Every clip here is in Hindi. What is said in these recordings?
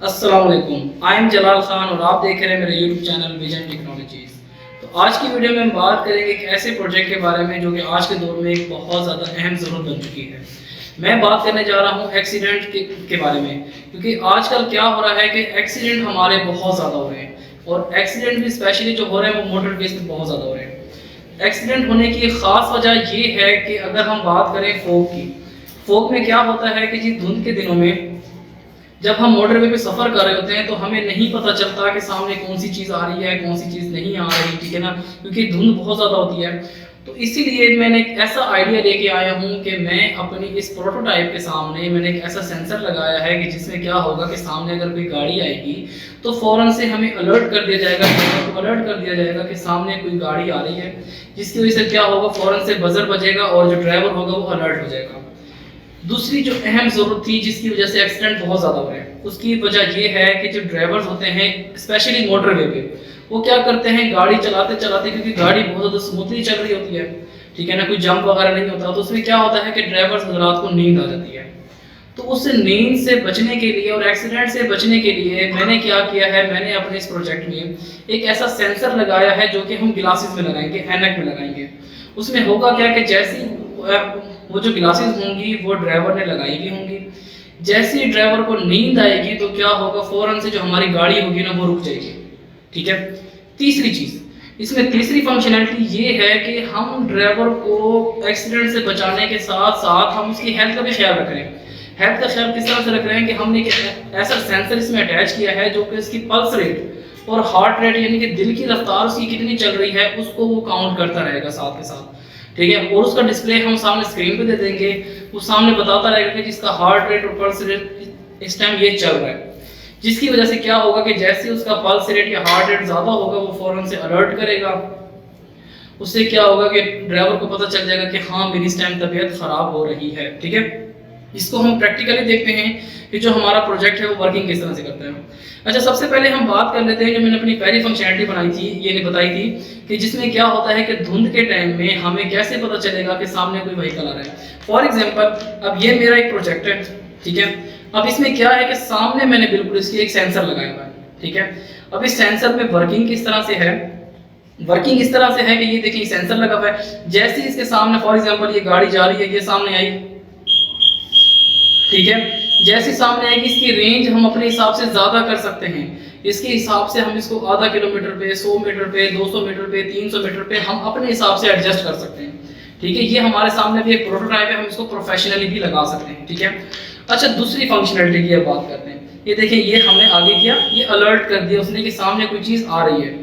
अस्सलाम वालेकुम। आई एम जलाल खान और आप देख रहे हैं मेरे यूट्यूब चैनल विजन टेक्नोलॉजीज। तो आज की वीडियो में हम बात करेंगे एक ऐसे प्रोजेक्ट के बारे में जो कि आज के दौर में एक बहुत ज़्यादा अहम ज़रूरत बन चुकी है। मैं बात करने जा रहा हूँ एक्सीडेंट के बारे में, क्योंकि आजकल क्या हो रहा है कि एक्सीडेंट हमारे बहुत ज़्यादा हो रहे हैं और एक्सीडेंट भी स्पेशली जो हो रहे हैं वो मोटर वेज पे बहुत ज़्यादा हो रहे हैं। एक्सीडेंट होने की ख़ास वजह ये है कि अगर हम बात करें फोग की, फोग में क्या होता है कि जी धुंध के दिनों में जब हम मोटरवे पे सफ़र कर रहे होते हैं तो हमें नहीं पता चलता कि सामने कौन सी चीज़ आ रही है, कौन सी चीज़ नहीं आ रही, ठीक है ना, क्योंकि धुंध बहुत ज़्यादा होती है। तो इसीलिए मैंने एक ऐसा आइडिया लेके आया हूँ कि मैं अपनी इस प्रोटोटाइप के सामने मैंने एक ऐसा सेंसर लगाया है कि जिसमें क्या होगा कि सामने अगर कोई गाड़ी आएगी तो फ़ौरन से हमें अलर्ट कर दिया जाएगा, अलर्ट कर दिया जाएगा कि सामने कोई गाड़ी आ रही है, जिसकी वजह से क्या होगा, फ़ौरन से बजर बजेगा और जो ड्राइवर होगा वो अलर्ट हो जाएगा। दूसरी जो अहम ज़रूरत थी जिसकी वजह से एक्सीडेंट बहुत ज़्यादा हो रहे हैं, उसकी वजह ये है कि जो ड्राइवर्स होते हैं स्पेशली मोटरवे पे, वो क्या करते हैं गाड़ी चलाते चलाते, क्योंकि गाड़ी बहुत ज़्यादा स्मूथली चल रही होती है, ठीक है ना, कोई जंप वगैरह नहीं होता, तो उसमें क्या होता है कि ड्राइवर्स रात को नींद आ जाती है। तो उस नींद से बचने के लिए और एक्सीडेंट से बचने के लिए मैंने क्या किया है, मैंने अपने इस प्रोजेक्ट में एक ऐसा सेंसर लगाया है जो कि हम ग्लासेस में लगाएंगे, ऐनक में लगाएंगे। उसमें होगा क्या कि जैसी वो जो ग्लासेस होंगी वो ड्राइवर ने लगाई हुई होंगी, जैसे ही ड्राइवर को नींद आएगी तो क्या होगा, फौरन से जो हमारी गाड़ी होगी ना वो रुक जाएगी, ठीक है। तीसरी चीज़ इसमें, तीसरी फंक्शनैलिटी ये है कि हम ड्राइवर को एक्सीडेंट से बचाने के साथ साथ हम उसकी हेल्थ का भी ख्याल रख रहे हैं। हेल्थ का ख्याल किस तरह से रख रहे हैं कि हमने एक ऐसा सेंसर इसमें अटैच किया है जो कि इसकी पल्स रेट और हार्ट रेट यानी कि दिल की रफ्तार उसकी कितनी चल रही है उसको वो काउंट करता रहेगा साथ के साथ, ठीक है। और उसका डिस्प्ले हम सामने स्क्रीन पे दे देंगे, वो सामने बताता रहेगा कि जिसका हार्ट रेट और पल्स रेट इस टाइम ये चल रहा है, जिसकी वजह से क्या होगा कि जैसे उसका पल्स रेट या हार्ट रेट ज़्यादा होगा वो फ़ौरन से अलर्ट करेगा। उससे क्या होगा कि ड्राइवर को पता चल जाएगा कि हाँ मेरी इस टाइम तबीयत ख़राब हो रही है, ठीक है। इसको हम प्रैक्टिकली देखते हैं कि जो हमारा प्रोजेक्ट है वो वर्किंग किस तरह से करता है। अच्छा, सबसे पहले हम बात कर लेते हैं जो मैंने अपनी पहली फंक्शनैलिटी बनाई थी, ये नहीं बताई थी, कि जिसमें क्या होता है कि धुंध के टाइम में हमें कैसे पता चलेगा कि सामने कोई व्हीकल आ रहा है। फॉर एग्जांपल अब ये मेरा एक प्रोजेक्ट है, ठीक है। अब इसमें क्या है कि सामने मैंने बिल्कुल इसकी एक सेंसर लगाया हुआ है, ठीक है। अब इस सेंसर में वर्किंग किस तरह से है, वर्किंग इस तरह से है कि ये देखिए सेंसर लगा हुआ है, जैसे इसके सामने फॉर एग्जाम्पल ये गाड़ी जा रही है, ये सामने आई, ठीक है, जैसे सामने आएगी इसकी रेंज हम अपने हिसाब से ज़्यादा कर सकते हैं। इसके हिसाब से हम इसको आधा किलोमीटर पे, 100 मीटर पे, 200 मीटर पे, 300 मीटर पे हम अपने हिसाब से एडजस्ट कर सकते हैं, ठीक है। ये हमारे सामने भी एक प्रोटोटाइप है, हम इसको प्रोफेशनली भी लगा सकते हैं, ठीक है। अच्छा, दूसरी फंक्शनलिटी की बात करते हैं। ये देखिए ये हमने आगे किया, ये अलर्ट कर दिया उसने कि सामने कोई चीज़ आ रही है।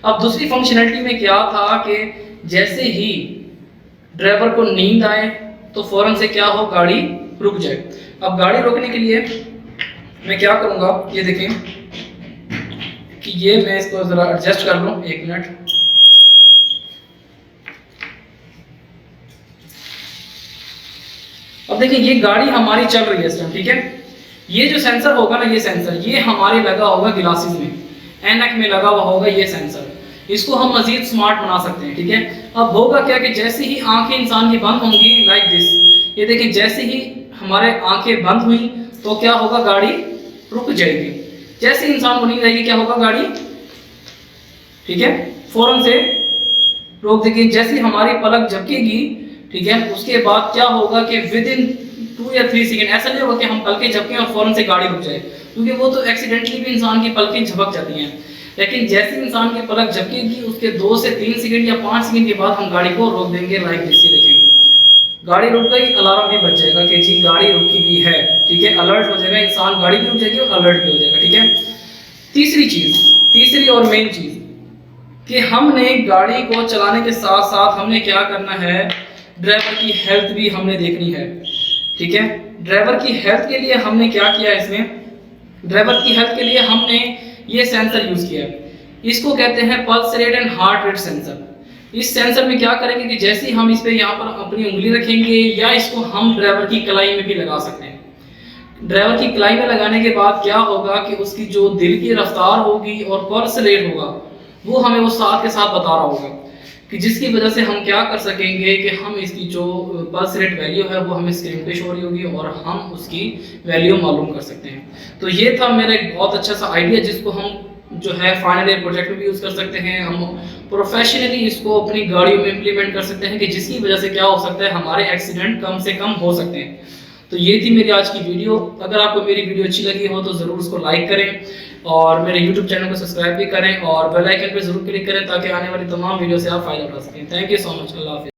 अब दूसरी फंक्शनलिटी में क्या था कि जैसे ही ड्राइवर को नींद आए तो फ़ौरन से क्या हो, गाड़ी रुक जाए। अब गाड़ी रोकने के लिए मैं क्या करूंगा, ये देखें कि ये मैं इसको जरा एडजस्ट कर लूं, एक मिनट। अब देखिए ये गाड़ी हमारी चल रही है इस टाइम, ठीक है। ये जो सेंसर होगा ना, ये सेंसर ये हमारे लगा होगा ग्लासेस में, ऐनक में लगा हुआ होगा ये सेंसर। इसको हम मजीद स्मार्ट बना सकते हैं, ठीक है। अब होगा क्या कि जैसे ही आंखें इंसान की बंद होंगी लाइक दिस, ये देखिए जैसे ही हमारे आंखें बंद हुई तो क्या होगा, गाड़ी रुक जाएगी। जैसे इंसान को नींद आएगी क्या होगा, गाड़ी, ठीक है, फौरन से रोक देगी। जैसे हमारी पलक झपकेगी, ठीक है, उसके बाद क्या होगा कि विद इन 2 या 3 सेकेंड, ऐसा नहीं होगा कि हम पलकें झपकें और फौरन से गाड़ी रुक जाए, क्योंकि वो तो एक्सीडेंटली भी इंसान की पलकें झपक जाती हैं। लेकिन जैसे इंसान की पलक झपकेगी उसके 2 से 3 सेकेंड या 5 सेकेंड के बाद हम गाड़ी को रोक देंगे लाइक दिस। देखेंगे गाड़ी रुक गई, अलार्म भी बज जाएगा कि जी गाड़ी रुकी हुई है, ठीक है, अलर्ट हो जाएगा इंसान, गाड़ी भी रुक जाएगी और अलर्ट भी हो जाएगा, ठीक है। तीसरी चीज़, तीसरी और मेन चीज़ कि हमने गाड़ी को चलाने के साथ साथ हमने क्या करना है, ड्राइवर की हेल्थ भी हमने देखनी है, ठीक है। ड्राइवर की हेल्थ के लिए हमने क्या किया, इसमें ड्राइवर की हेल्थ के लिए हमने ये सेंसर यूज़ किया है, इसको कहते हैं pulse rate and heart rate sensor. इस सेंसर में क्या करेंगे कि जैसे ही हम इस पे यहाँ पर अपनी उंगली रखेंगे या इसको हम ड्राइवर की कलाई में भी लगा सकते हैं। ड्राइवर की कलाई में लगाने के बाद क्या होगा कि उसकी जो दिल की रफ्तार होगी और पल्स रेट होगा वो हमें वो साथ के साथ बता रहा होगा कि जिसकी वजह से हम क्या कर सकेंगे कि हम इसकी जो पल्स रेट वैल्यू है वो हमें स्क्रीन पे शो हो रही होगी और हम उसकी वैल्यू मालूम कर सकते हैं। तो ये था मेरा एक बहुत अच्छा सा आइडिया जिसको हम जो है फाइनल ईयर प्रोजेक्ट में भी यूज़ कर सकते हैं, हम प्रोफेशनली इसको अपनी गाड़ियों में इम्प्लीमेंट कर सकते हैं कि जिसकी वजह से क्या हो सकता है, हमारे एक्सीडेंट कम से कम हो सकते हैं। तो ये थी मेरी आज की वीडियो। अगर आपको मेरी वीडियो अच्छी लगी हो तो ज़रूर उसको लाइक करें और मेरे YouTube चैनल को सब्सक्राइब भी करें और बेल आइकन पे ज़रूर क्लिक करें ताकि आने वाली तमाम वीडियो से आप फ़ायदा उठा सकें। Thank you so much. अल्लाह हाफ़िज़।